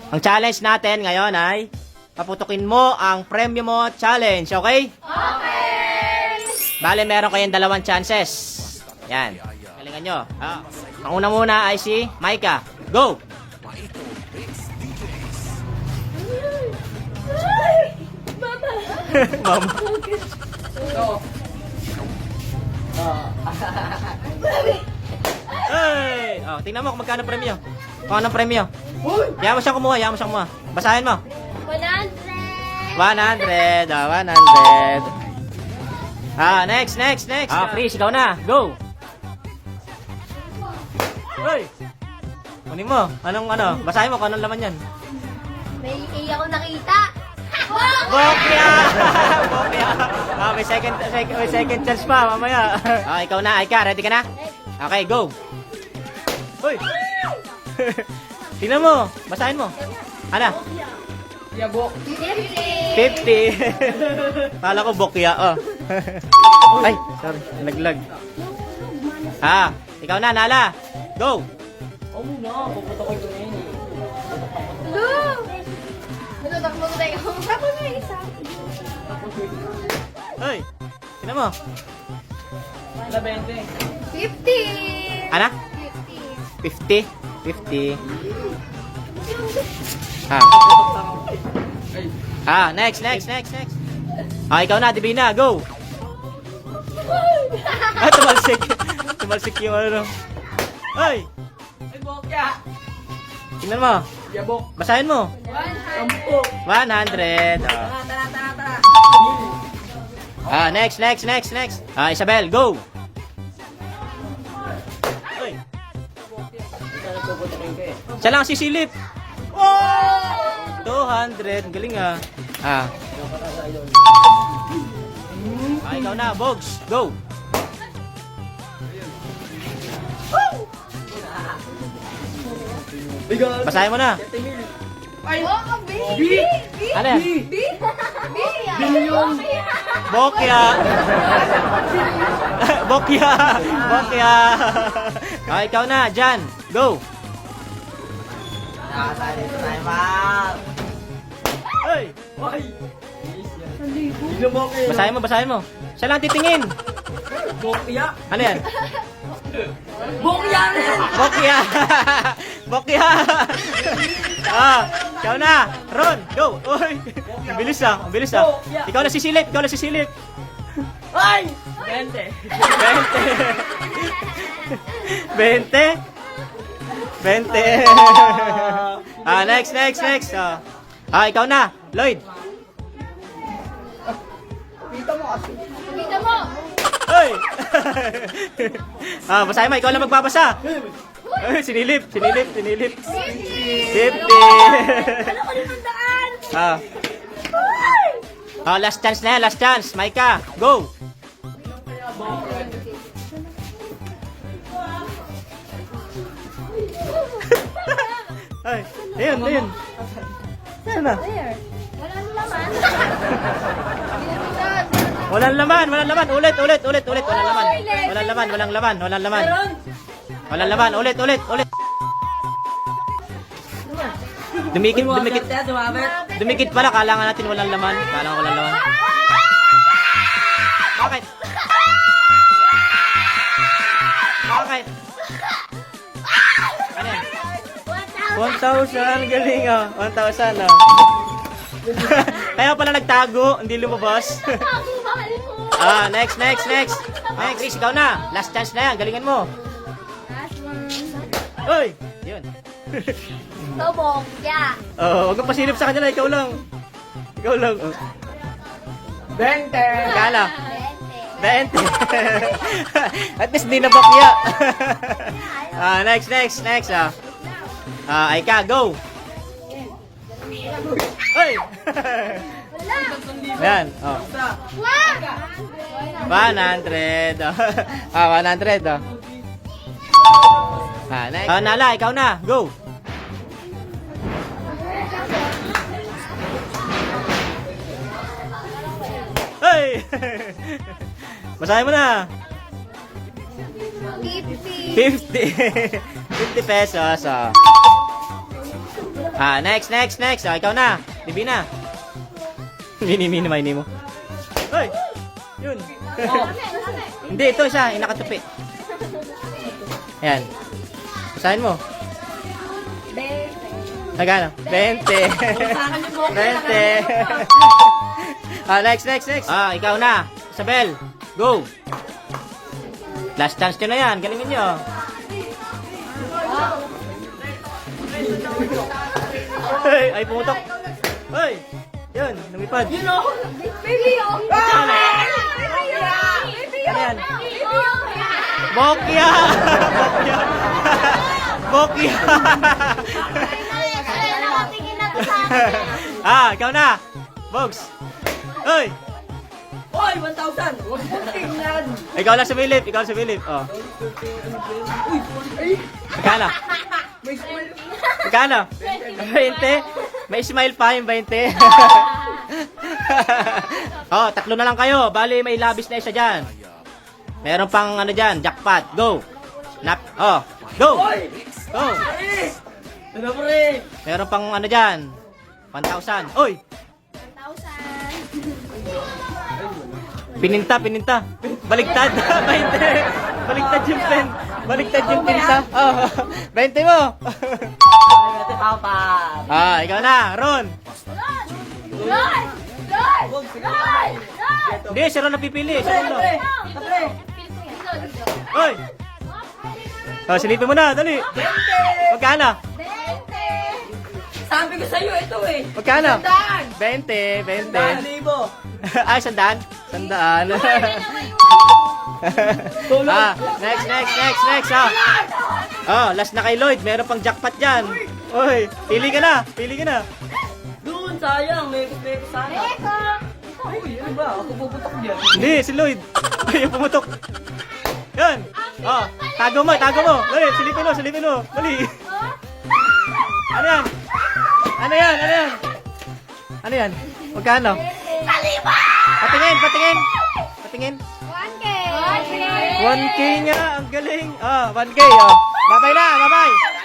Ang challenge natin ngayon ay paputukin mo ang premyo mo challenge, okay? Okay! Bale, meron kayong 2 chances. Yan. Galingan nyo. Ang una muna ay si Micah. Go! Mama. Hey! Oh, tingnan mo kung magkano premyo. Kung anong premyo. Yaman mo siyang kumuha, Basahin mo. 100! 100. 100. Next. Chris, ikaw na. Go! Hoy! Kunin mo. Basahin mo kung anong laman yan. May A ako nakita! Bokya! Bokya! May second chance pa, mamaya. Ikaw na, Aika. Ready ka na? Okay, go! Hoy! Tingnan mo. Basahin mo. Ano? 50. Kala ko bokya. Ay, sorry. Laglag. Ikaw na, Nala. Go! Go! Natatakbo ko tayo. Tapos na isa. Hoy! Tingnan mo. 50! Ano? 50. 50. Next. Ikaw na, Divina, go! Tumalsik yung ano. Ay! Tingnan mo. Basahin mo. 100. Next. Isabel, go! Ay! Siya lang sisilip. 200. Galing ikaw na, Bogs. Go! Basahin mo na. B! Ano yan? B! Billion! Bokya! Bokya! Ikaw na, Jan. Go! Hey! Basahin mo. Siya lang titingin. Bokya. Ano yan? Bokya! Bokya! Ikaw na. Ron, go. Uy. Ang bilis. Ikaw na sisilip. Ay! 20. 20. Next. Ikaw na, Lloyd. Kita mo! Hoy! Basahin mo, ikaw lang magbabasa. Ay, sinilip. 50. Ano ko 500? Last chance. Micah, go! Ay, ayun. Ano na? There. Walang laman. Ulit. Walang laman. Ulit. Dumikit pala. Kala nga natin walang laman. Bakit? Ano yan? 1,000. Galing 1,000 Kaya pala nagtago. Hindi lumabas. Next. Chris, ikaw na. Last chance na yan. Galingan mo. Last one. Uy! Yun. Bokya. Huwag kang pasilip sa kanila. Ikaw lang. 20. Kala. 20. At least di na bakya. Next. Aika, go. Uy! Yan. 100. 100. Next. Nala, ikaw na. Go. Hey! Basahin mo na. 50. 50 pesos. Next. Ikaw na. Divina. Mini mo. Hoy! Yun. Hindi, ito siya. Yung nakatupi. Ayan. Basahin mo. Magkano? 20. 20. Next. Ikaw na. Isabel. Go. Last chance nyo na yan. Galingin nyo. Ay, pumutok. Hoy! Yun, lumipad. You know? Baby, oh. Ano yan? Bokya! Bokya! Nakatingin na to sa akin. Ikaw na. Bogs. Hoy! Oy, 1,000. Huwag mo tingnan. Ikaw lang sumilip. Oh. Magkano? Magkano? 20? May smile pa yung 20. Tatlo na lang kayo. Bali, may labis na isa dyan. Meron pang ano dyan, jackpot. Go. Go. Oy! Go. Ano pre? Meron pang ano dyan, 1,000. Oy! 1,000. Pininta. Baligtad. 20. Baligtad yung pinta. 20 mo. Papa. Ikaw na, Ron. Hindi, si Ron napipili. Si Ron lang. Oy! Silipin mo na, dali. Magkano? Sabi ko sa'yo, ito eh. Magkano? 100. 20. 1,000. Ay, 100? 100. Next. Last na kay Lloyd. Meron pang jackpot dyan. Oy, pili ka na. Doon, sayang. May sana. Uy, ano ba? Ako puputok dyan. Hindi, si Lloyd. Ay, yung pumutok. Yan. Tago mo. Dali, silipin mo. Dali. Ano yan? Magkano? Patingin. 1K. 1K nga, ang galing. 1K, Bye-bye na, bye-bye.